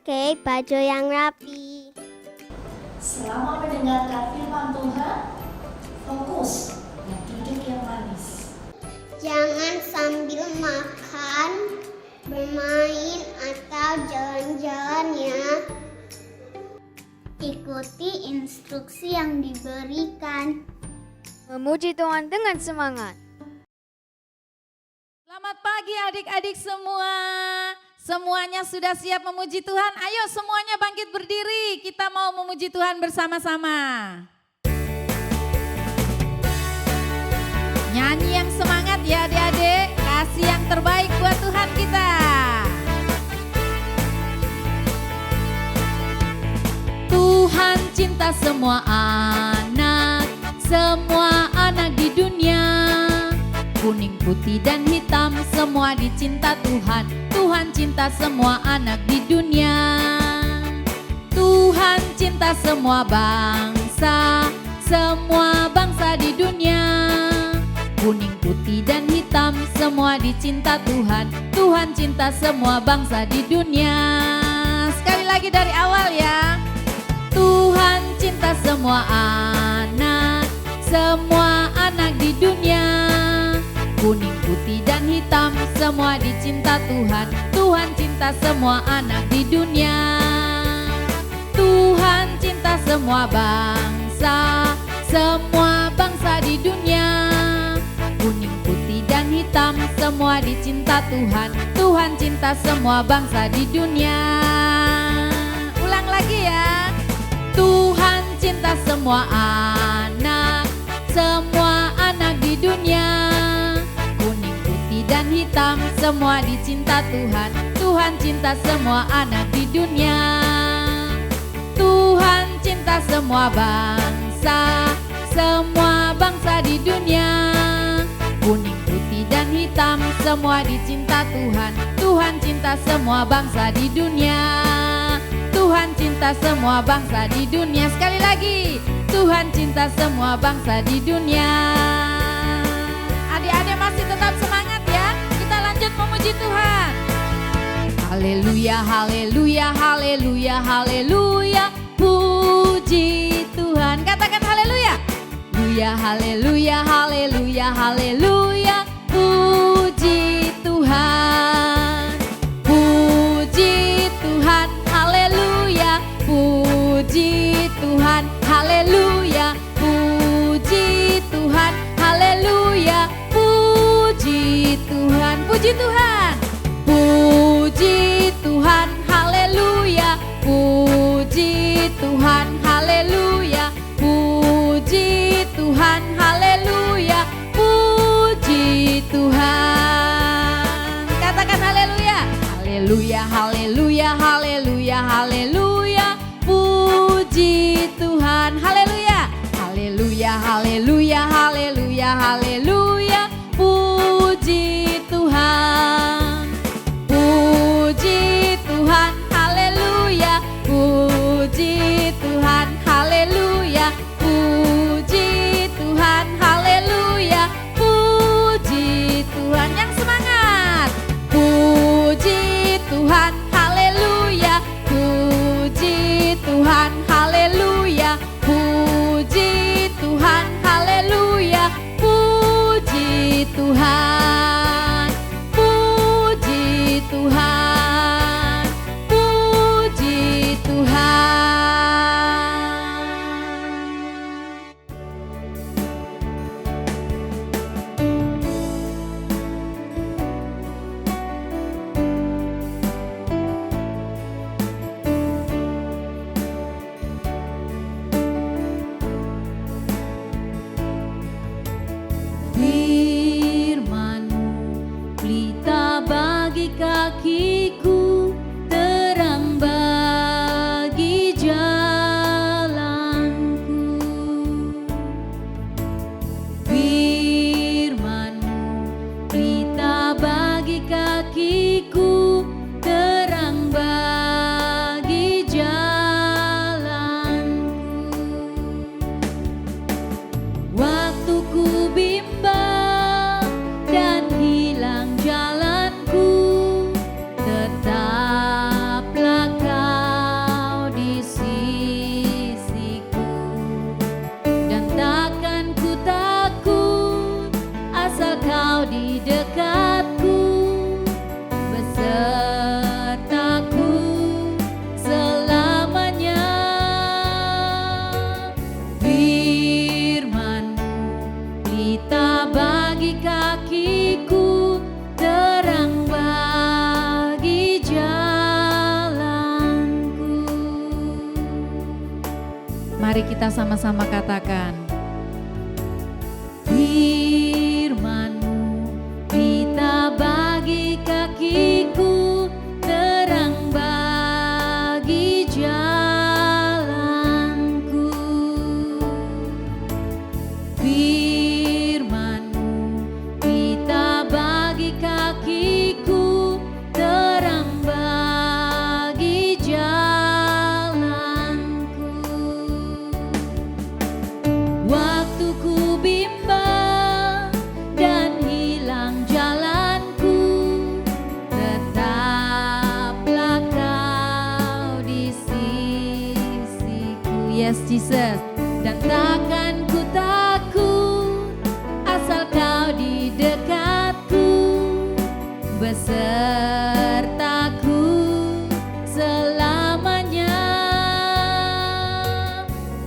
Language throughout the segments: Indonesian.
memakai baju yang rapi. Selama mendengarkan firman Tuhan, fokus dan duduk yang manis. Jangan sambil makan, bermain, atau jalan-jalan ya. Ikuti instruksi yang diberikan. Memuji Tuhan dengan semangat. Selamat pagi adik-adik semua. Semuanya sudah siap memuji Tuhan? Ayo semuanya bangkit berdiri. Kita mau memuji Tuhan bersama-sama. Nyanyi yang semangat ya adik-adik. Kasih yang terbaik buat Tuhan kita. Tuhan cinta semua anak di dunia. Kuning, putih, dan hitam semua dicinta Tuhan. Tuhan cinta semua anak di dunia. Tuhan cinta semua bangsa di dunia. Kuning, putih, dan hitam semua dicinta Tuhan. Tuhan cinta semua bangsa di dunia. Sekali lagi dari awal ya. Tuhan cinta semua anak di dunia. Kuning, putih, dan hitam semua dicinta Tuhan. Tuhan cinta semua anak di dunia. Tuhan cinta semua bangsa di dunia. Kuning, putih, dan hitam semua dicinta Tuhan. Tuhan cinta semua bangsa di dunia. Ulang lagi ya. Tuhan cinta semua anak di dunia. Kuning, putih, dan hitam semua dicinta Tuhan. Tuhan cinta semua anak di dunia. Tuhan cinta semua bangsa di dunia. Kuning, putih, dan hitam semua dicinta Tuhan. Tuhan cinta semua bangsa di dunia. Tuhan cinta semua bangsa di dunia. Sekali lagi. Tuhan cinta semua bangsa di dunia. Adik-adik masih tetap semangat ya. Kita lanjut memuji Tuhan. Haleluya, haleluya, haleluya, haleluya. Puji Tuhan. Katakan haleluya. Haleluya, haleluya, haleluya, haleluya. Puji Tuhan. Puji Tuhan. Haleluya. Puji Tuhan. Haleluya. Puji Tuhan. Haleluya. Puji Tuhan. Puji Tuhan. Puji Tuhan. Haleluya. Puji Tuhan. Haleluya. Puji Tuhan. Haleluya. Puji Tuhan. Katakan haleluya. Haleluya, haleluya, haleluya, haleluya. Puji Tuhan. Haleluya. Haleluya, haleluya, haleluya, haleluya. Puji Tuhan. Puji Tuhan. Haleluya. Puji Tuhan. Haleluya. Puji Tuhan. Haleluya. Puji Tuhan. Yang semangat. Puji Tuhan. Haleluya. Puji Tuhan. Haleluya. Puji Tuhan. Haleluya. Puji Mari kita sama-sama katakan. Firman-Mu pita bagi kakiku, terang bagi jalanku. Firman-Mu pita bagi kakiku, terang bagi jalanku. Waktu ku bimbang dan hilang jalanku, tetaplah Kau di sisiku. Yes Jesus. Dan takkan ku takut asal Kau di dekatku, besertaku selamanya.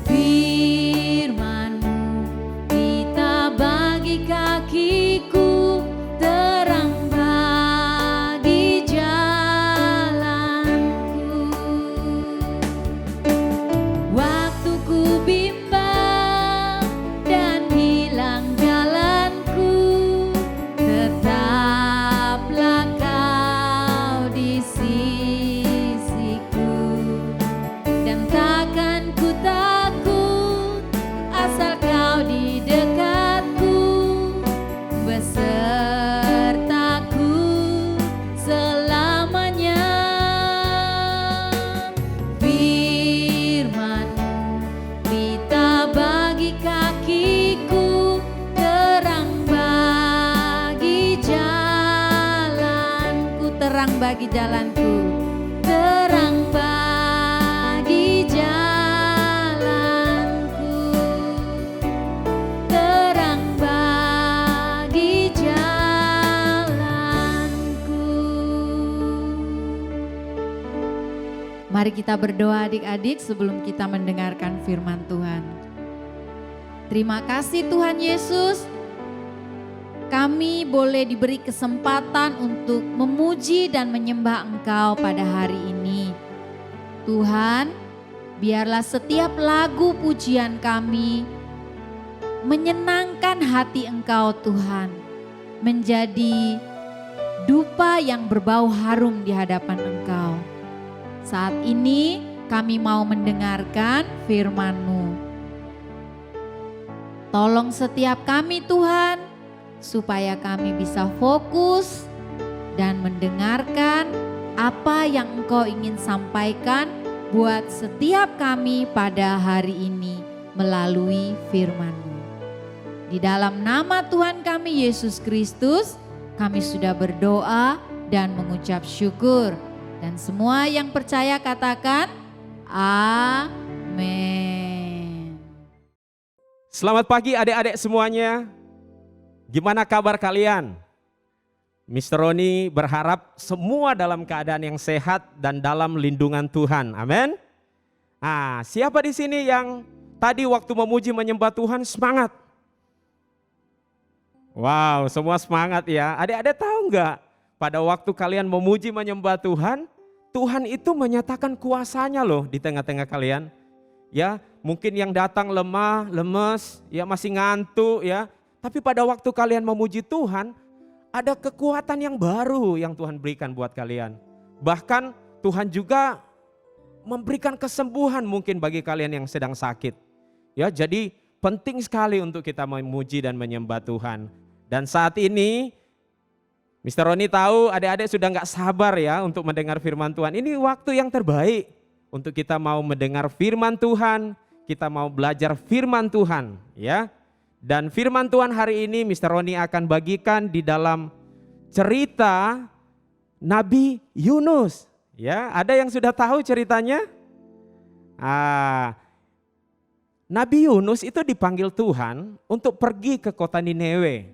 Firman-Mu pita bagi kakiku, terang bagi jalanku. Waktu ku bimbang dan hilang jalanku, tetaplah Kau di sisiku. Dan takkan ku takut asal Kau di dekatku, besertaku selamanya. Firman-Mu pita bagi kakiku, terang bagi jalanku. Terang bagi jalanku, terang bagi jalanku, terang bagi jalanku. Mari kita berdoa adik-adik sebelum kita mendengarkan firman Tuhan. Terima kasih Tuhan Yesus, kami boleh diberi kesempatan untuk memuji dan menyembah Engkau pada hari ini. Tuhan, biarlah setiap lagu pujian kami menyenangkan hati Engkau Tuhan, menjadi dupa yang berbau harum di hadapan Engkau. Saat ini kami mau mendengarkan firman-Mu. Tolong setiap kami Tuhan, supaya kami bisa fokus dan mendengarkan apa yang Engkau ingin sampaikan buat setiap kami pada hari ini melalui firman-Mu. Di dalam nama Tuhan kami Yesus Kristus, kami sudah berdoa dan mengucap syukur. Dan semua yang percaya katakan, amin. Selamat pagi adik-adik semuanya. Gimana kabar kalian? Mr. Roni berharap semua dalam keadaan yang sehat dan dalam lindungan Tuhan. Amin. Ah, siapa di sini yang tadi waktu memuji menyembah Tuhan semangat? Wow, semua semangat ya. Adik-adik tahu nggak? Pada waktu kalian memuji menyembah Tuhan, Tuhan itu menyatakan kuasanya loh di tengah-tengah kalian. Ya, mungkin yang datang lemah, lemes, ya masih ngantuk ya. Tapi pada waktu kalian memuji Tuhan, ada kekuatan yang baru yang Tuhan berikan buat kalian. Bahkan Tuhan juga memberikan kesembuhan mungkin bagi kalian yang sedang sakit. Ya, jadi penting sekali untuk kita memuji dan menyembah Tuhan. Dan saat ini Mr. Roni tahu adik-adik sudah gak sabar ya untuk mendengar firman Tuhan. Ini waktu yang terbaik untuk kita mau mendengar firman Tuhan, kita mau belajar firman Tuhan ya. Dan firman Tuhan hari ini Mr. Roni akan bagikan di dalam cerita Nabi Yunus. Ya, ada yang sudah tahu ceritanya? Nabi Yunus itu dipanggil Tuhan untuk pergi ke kota Nineve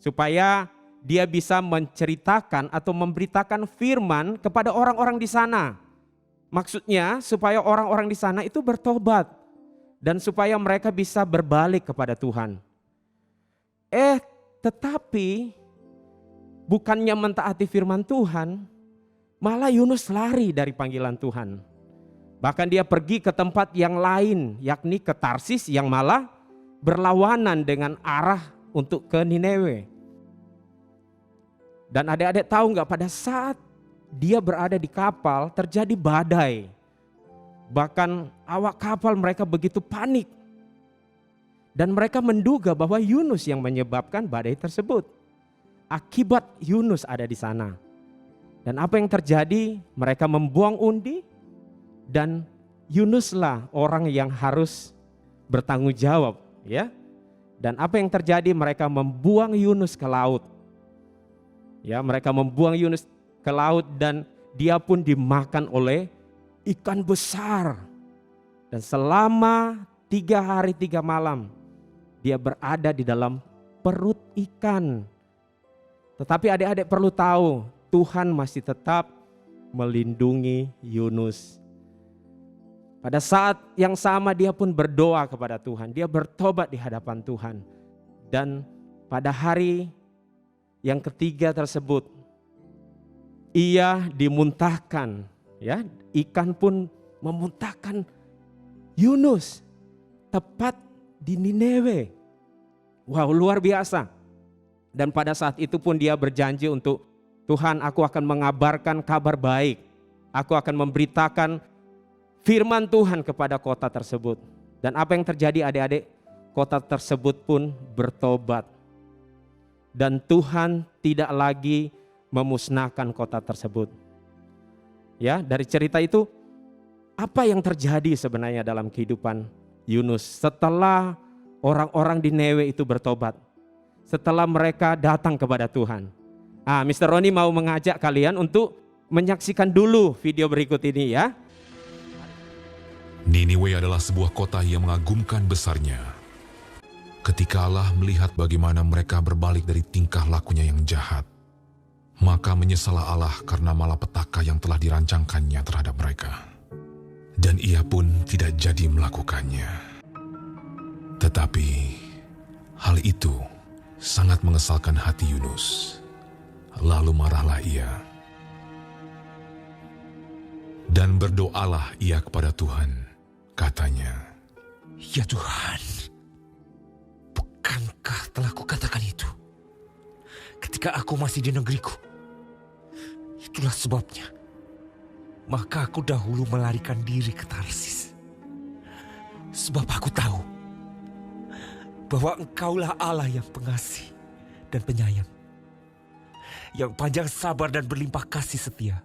supaya dia bisa menceritakan atau memberitakan firman kepada orang-orang di sana. Maksudnya supaya orang-orang di sana itu bertobat dan supaya mereka bisa berbalik kepada Tuhan. Tetapi bukannya mentaati firman Tuhan, malah Yunus lari dari panggilan Tuhan. Bahkan dia pergi ke tempat yang lain, yakni ke Tarsis yang malah berlawanan dengan arah untuk ke Niniwe. Dan adik-adik tahu nggak, pada saat dia berada di kapal terjadi badai. Bahkan awak kapal mereka begitu panik. Dan mereka menduga bahwa Yunus yang menyebabkan badai tersebut. Akibat Yunus ada di sana. Dan apa yang terjadi? Mereka membuang undi dan Yunuslah orang yang harus bertanggung jawab, ya. Dan apa yang terjadi? Mereka membuang Yunus ke laut. Ya, mereka membuang Yunus ke laut dan dia pun dimakan oleh ikan besar. Dan selama 3 hari 3 malam dia berada di dalam perut ikan. Tetapi adik-adik perlu tahu, Tuhan masih tetap melindungi Yunus. Pada saat yang sama dia pun berdoa kepada Tuhan. Dia bertobat di hadapan Tuhan. Dan pada hari yang ketiga tersebut, ia dimuntahkan. Ya, ikan pun memuntahkan Yunus tepat di Niniwe. Wow, luar biasa. Dan pada saat itu pun dia berjanji untuk, Tuhan, aku akan mengabarkan kabar baik. Aku akan memberitakan firman Tuhan kepada kota tersebut. Dan apa yang terjadi adik-adik? Kota tersebut pun bertobat. Dan Tuhan tidak lagi memusnahkan kota tersebut. Ya, dari cerita itu, apa yang terjadi sebenarnya dalam kehidupan Yunus setelah orang-orang di Niniwe itu bertobat? Setelah mereka datang kepada Tuhan. Mr. Roni mau mengajak kalian untuk menyaksikan dulu video berikut ini ya. Niniwe adalah sebuah kota yang mengagumkan besarnya. Ketika Allah melihat bagaimana mereka berbalik dari tingkah lakunya yang jahat, maka menyesallah Allah karena malapetaka yang telah dirancangkannya terhadap mereka. Dan ia pun tidak jadi melakukannya. Tetapi hal itu sangat mengesalkan hati Yunus. Lalu marahlah ia. Dan berdoalah ia kepada Tuhan. Katanya, "Ya Tuhan, bukankah telah kukatakan itu ketika aku masih di negeriku? Itulah sebabnya maka aku dahulu melarikan diri ke Tarsis. Sebab aku tahu bahwa Engkaulah Allah yang pengasih dan penyayang, yang panjang sabar dan berlimpah kasih setia,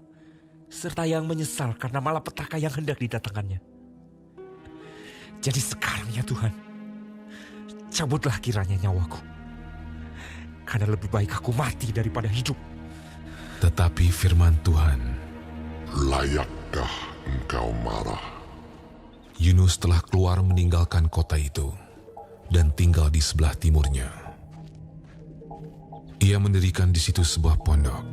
serta yang menyesal karena malapetaka yang hendak didatangkannya. Jadi sekarang ya Tuhan, cabutlah kiranya nyawaku, karena lebih baik aku mati daripada hidup." tetapi firman Tuhan, Layakkah engkau marah? Yunus telah keluar meninggalkan kota itu dan tinggal di sebelah timurnya. Ia mendirikan di situ sebuah pondok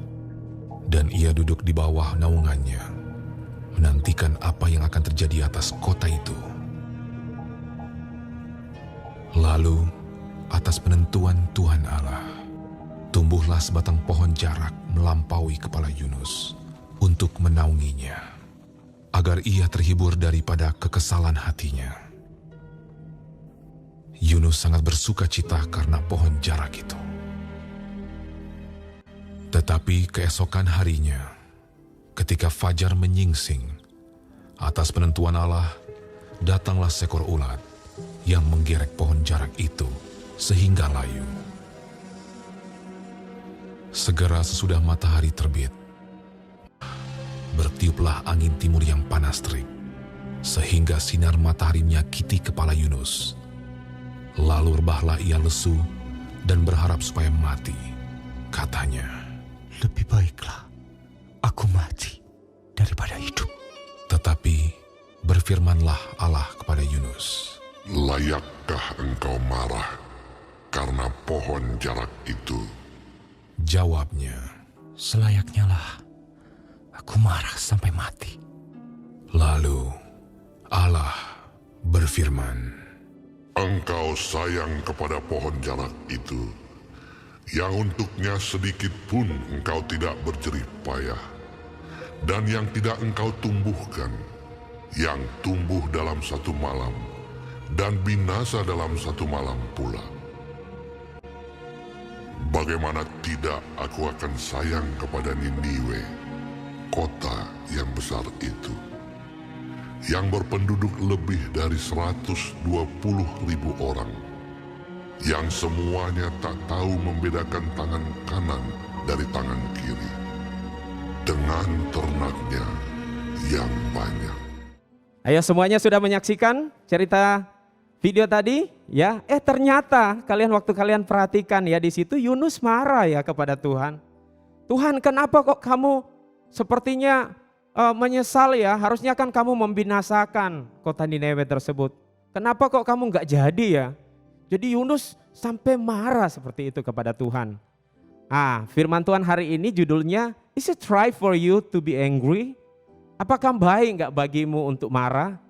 dan ia duduk di bawah naungannya, menantikan apa yang akan terjadi atas kota itu. Lalu, atas penentuan Tuhan Allah, tumbuhlah sebatang pohon jarak melampaui kepala Yunus untuk menaunginya, agar ia terhibur daripada kekesalan hatinya. Yunus sangat bersuka cita karena pohon jarak itu. Tetapi keesokan harinya, ketika fajar menyingsing, atas penentuan Allah, datanglah seekor ulat yang menggerek pohon jarak itu sehingga layu. Segera sesudah matahari terbit, bertiuplah angin timur yang panas terik, sehingga sinar matahari menyakiti kepala Yunus. Lalu rebahlah ia lesu dan berharap supaya mati. Katanya, "Lebih baiklah aku mati daripada hidup." tetapi berfirmanlah Allah kepada Yunus, Layakkah engkau marah karena pohon jarak itu? Jawabnya, "Selayaknya lah aku marah sampai mati." lalu Allah berfirman, Engkau sayang kepada pohon jarak itu, yang untuknya sedikit pun engkau tidak berjerih payah, dan yang tidak engkau tumbuhkan, yang tumbuh dalam satu malam dan binasa dalam satu malam pula. Bagaimana tidak aku akan sayang kepada Niniwe, kota yang besar itu, yang berpenduduk lebih dari 120.000 orang, yang semuanya tak tahu membedakan tangan kanan dari tangan kiri, dengan ternaknya yang banyak. Ayo semuanya sudah menyaksikan cerita video tadi ya? Ternyata waktu kalian perhatikan ya, di situ Yunus marah ya kepada Tuhan. Tuhan, kenapa kok kamu sepertinya menyesal ya? Harusnya kan kamu membinasakan kota Niniwe tersebut. Kenapa kok kamu nggak jadi ya? Jadi Yunus sampai marah seperti itu kepada Tuhan. Firman Tuhan hari ini judulnya, Is it right for you to be angry? Apakah baik nggak bagimu untuk marah?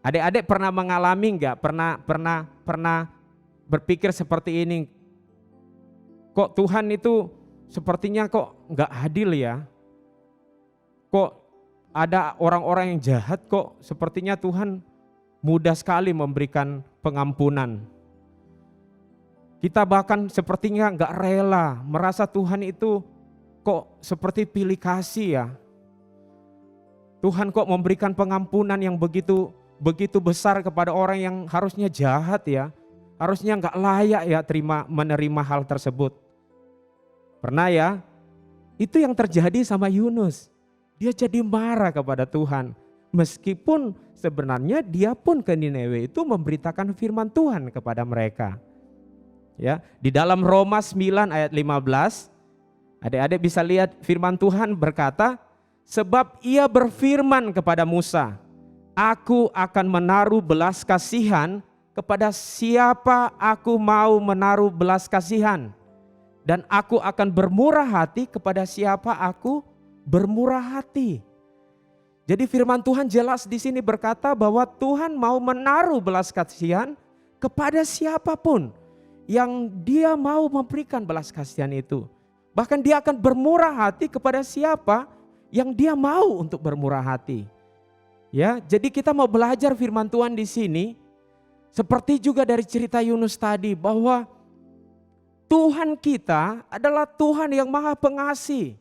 Adik-adik pernah mengalami nggak? Pernah berpikir seperti ini? Kok Tuhan itu sepertinya kok nggak adil ya? Kok ada orang-orang yang jahat, kok sepertinya Tuhan mudah sekali memberikan pengampunan. Kita bahkan sepertinya nggak rela, merasa Tuhan itu kok seperti pilih kasih ya. Tuhan kok memberikan pengampunan yang begitu besar kepada orang yang harusnya jahat ya. Harusnya nggak layak ya menerima hal tersebut. Pernah ya? Itu yang terjadi sama Yunus. Dia jadi marah kepada Tuhan. Meskipun sebenarnya dia pun ke Niniwe itu memberitakan firman Tuhan kepada mereka. Ya, di dalam Roma 9 ayat 15, adik-adik bisa lihat firman Tuhan berkata, sebab ia berfirman kepada Musa, aku akan menaruh belas kasihan kepada siapa aku mau menaruh belas kasihan. Dan aku akan bermurah hati kepada siapa aku bermurah hati. Jadi firman Tuhan jelas di sini berkata bahwa Tuhan mau menaruh belas kasihan kepada siapapun yang dia mau memberikan belas kasihan itu. Bahkan dia akan bermurah hati kepada siapa yang dia mau untuk bermurah hati. Ya, jadi kita mau belajar firman Tuhan di sini seperti juga dari cerita Yunus tadi bahwa Tuhan kita adalah Tuhan yang maha pengasih.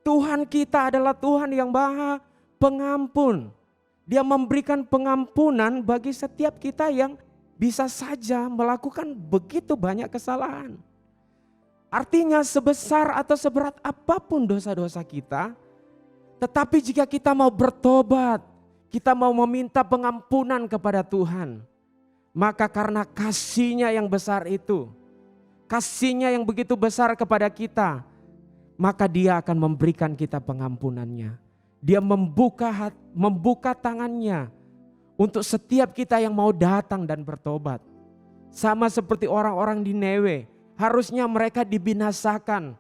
Tuhan kita adalah Tuhan yang maha pengampun. Dia memberikan pengampunan bagi setiap kita yang bisa saja melakukan begitu banyak kesalahan. Artinya sebesar atau seberat apapun dosa-dosa kita, tetapi jika kita mau bertobat, kita mau meminta pengampunan kepada Tuhan, maka karena kasih-Nya yang besar itu, kasih-Nya yang begitu besar kepada kita, maka Dia akan memberikan kita pengampunannya. Dia membuka tangannya untuk setiap kita yang mau datang dan bertobat. Sama seperti orang-orang di Niniwe, harusnya mereka dibinasakan,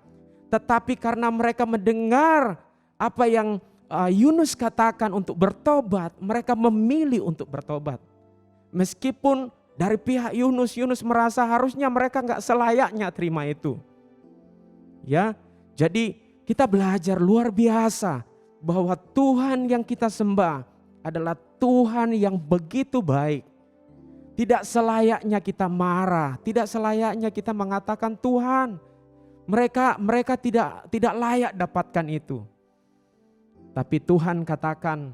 tetapi karena mereka mendengar apa yang Yunus katakan untuk bertobat, mereka memilih untuk bertobat. Meskipun dari pihak Yunus merasa harusnya mereka nggak selayaknya terima itu. Ya, jadi kita belajar luar biasa bahwa Tuhan yang kita sembah adalah Tuhan yang begitu baik. Tidak selayaknya kita marah, tidak selayaknya kita mengatakan Tuhan, mereka tidak layak dapatkan itu. Tapi Tuhan katakan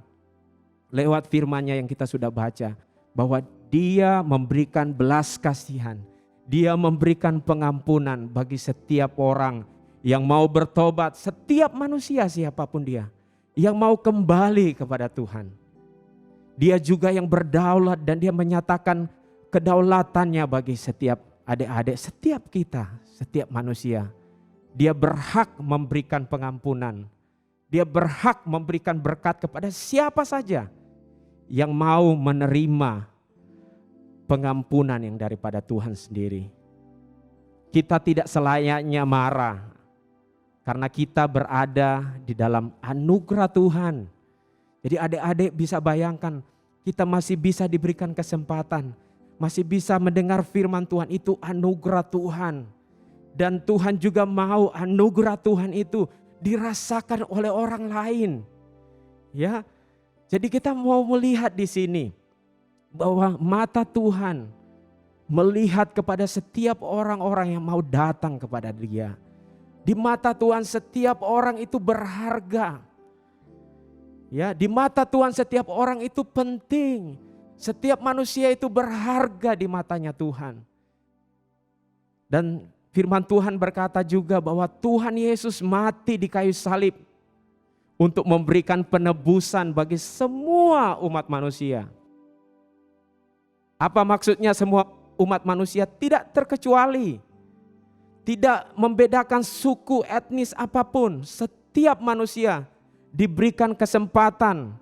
lewat firman-Nya yang kita sudah baca bahwa Dia memberikan belas kasihan. Dia memberikan pengampunan bagi setiap orang yang mau bertobat, setiap manusia siapapun dia, yang mau kembali kepada Tuhan. Dia juga yang berdaulat dan Dia menyatakan kedaulatannya bagi setiap adik-adik, setiap kita, setiap manusia. Dia berhak memberikan pengampunan. Dia berhak memberikan berkat kepada siapa saja yang mau menerima pengampunan yang daripada Tuhan sendiri. Kita tidak selayaknya marah karena kita berada di dalam anugerah Tuhan. Jadi adik-adik bisa bayangkan, kita masih bisa diberikan kesempatan, masih bisa mendengar firman Tuhan, itu anugerah Tuhan. Dan Tuhan juga mau anugerah Tuhan itu dirasakan oleh orang lain. Ya, Jadi kita mau melihat di sini bahwa mata Tuhan melihat kepada setiap orang-orang yang mau datang kepada Dia. Di mata Tuhan setiap orang itu berharga. Ya, di mata Tuhan setiap orang itu penting. Setiap manusia itu berharga di matanya Tuhan. Dan firman Tuhan berkata juga bahwa Tuhan Yesus mati di kayu salib untuk memberikan penebusan bagi semua umat manusia. Apa maksudnya semua umat manusia? Tidak terkecuali. Tidak membedakan suku, etnis apapun. Setiap manusia diberikan kesempatan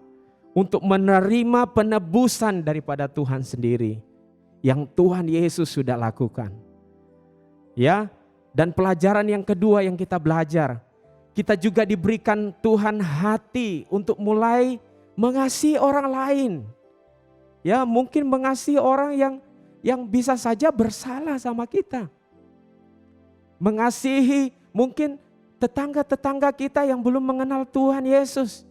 untuk menerima penebusan daripada Tuhan sendiri. Yang Tuhan Yesus sudah lakukan. Ya, dan pelajaran yang kedua yang kita belajar. Kita juga diberikan Tuhan hati untuk mulai mengasihi orang lain. Ya, mungkin mengasihi orang yang bisa saja bersalah sama kita. Mengasihi mungkin tetangga-tetangga kita yang belum mengenal Tuhan Yesus.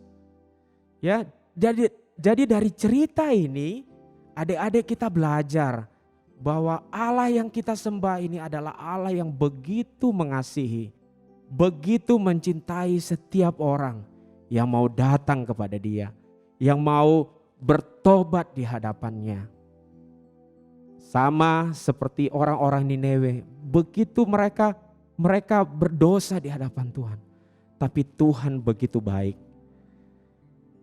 Ya, jadi dari cerita ini adik-adik kita belajar bahwa Allah yang kita sembah ini adalah Allah yang begitu mengasihi, begitu mencintai setiap orang yang mau datang kepada Dia, yang mau bertobat di hadapannya. Sama seperti orang-orang Niniwe, begitu mereka berdosa di hadapan Tuhan, tapi Tuhan begitu baik.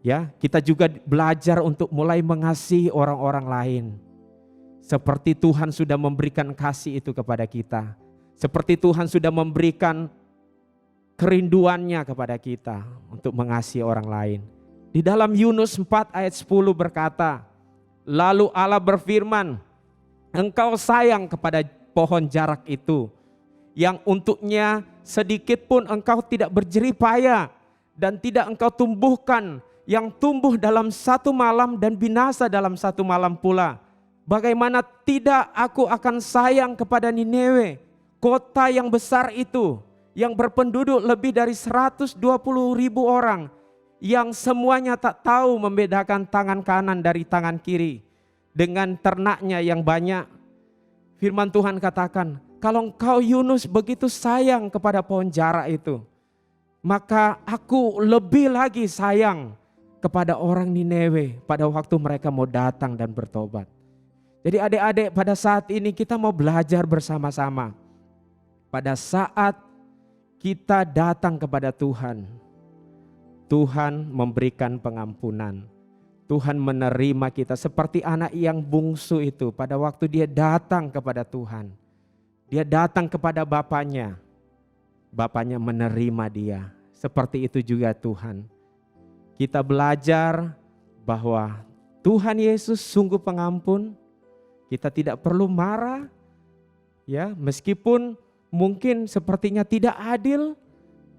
Ya, kita juga belajar untuk mulai mengasihi orang-orang lain. Seperti Tuhan sudah memberikan kasih itu kepada kita. Seperti Tuhan sudah memberikan kerinduannya kepada kita untuk mengasihi orang lain. Di dalam Yunus 4 ayat 10 berkata, lalu Allah berfirman, engkau sayang kepada pohon jarak itu, yang untuknya sedikit pun engkau tidak berjerih payah, dan tidak engkau tumbuhkan, yang tumbuh dalam satu malam dan binasa dalam satu malam pula. Bagaimana tidak aku akan sayang kepada Niniwe, kota yang besar itu, yang berpenduduk lebih dari 120.000 orang, yang semuanya tak tahu membedakan tangan kanan dari tangan kiri, dengan ternaknya yang banyak. Firman Tuhan katakan, kalau engkau Yunus begitu sayang kepada pohon jarak itu, maka aku lebih lagi sayang kepada orang Niniwe pada waktu mereka mau datang dan bertobat. Jadi adik-adik, pada saat ini kita mau belajar bersama-sama. Pada saat kita datang kepada Tuhan, Tuhan memberikan pengampunan. Tuhan menerima kita seperti anak yang bungsu itu pada waktu dia datang kepada Tuhan. Dia datang kepada bapaknya. Bapaknya menerima dia. Seperti itu juga Tuhan. Kita belajar bahwa Tuhan Yesus sungguh pengampun. Kita tidak perlu marah. Ya, meskipun mungkin sepertinya tidak adil,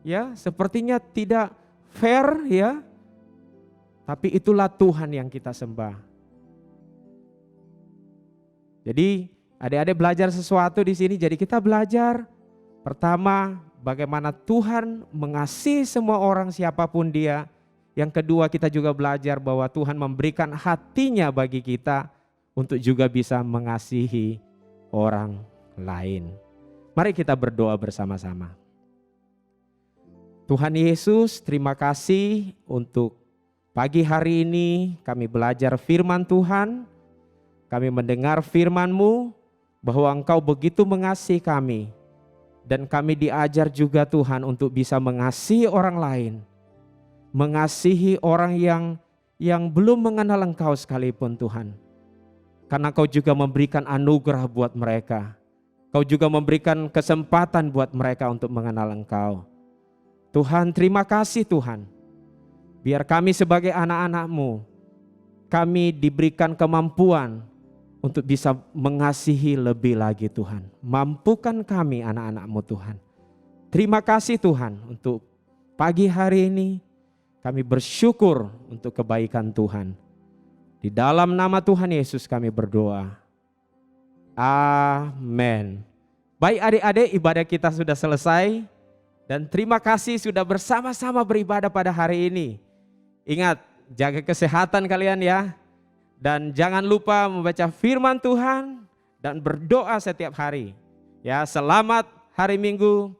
ya, sepertinya tidak fair, ya. Tapi itulah Tuhan yang kita sembah. Jadi adik-adik belajar sesuatu di sini. Jadi kita belajar pertama bagaimana Tuhan mengasihi semua orang siapapun dia. Yang kedua kita juga belajar bahwa Tuhan memberikan hatinya bagi kita untuk juga bisa mengasihi orang lain. Mari kita berdoa bersama-sama. Tuhan Yesus, terima kasih untuk pagi hari ini kami belajar firman Tuhan. Kami mendengar firman-Mu bahwa Engkau begitu mengasihi kami. Dan kami diajar juga Tuhan untuk bisa mengasihi orang lain. Mengasihi orang yang belum mengenal Engkau sekalipun Tuhan. Karena Kau juga memberikan anugerah buat mereka. Kau juga memberikan kesempatan buat mereka untuk mengenal Engkau. Tuhan, terima kasih Tuhan. Biar kami sebagai anak-anak-Mu, kami diberikan kemampuan untuk bisa mengasihi lebih lagi Tuhan. Mampukan kami anak-anak-Mu Tuhan. Terima kasih Tuhan untuk pagi hari ini. Kami bersyukur untuk kebaikan Tuhan. Di dalam nama Tuhan Yesus kami berdoa. Amin. Baik adik-adik, ibadah kita sudah selesai. Dan terima kasih sudah bersama-sama beribadah pada hari ini. Ingat, jaga kesehatan kalian ya. Dan jangan lupa membaca firman Tuhan dan berdoa setiap hari. Ya, selamat hari Minggu.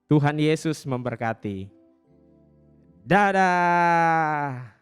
Tuhan Yesus memberkati. Dadah.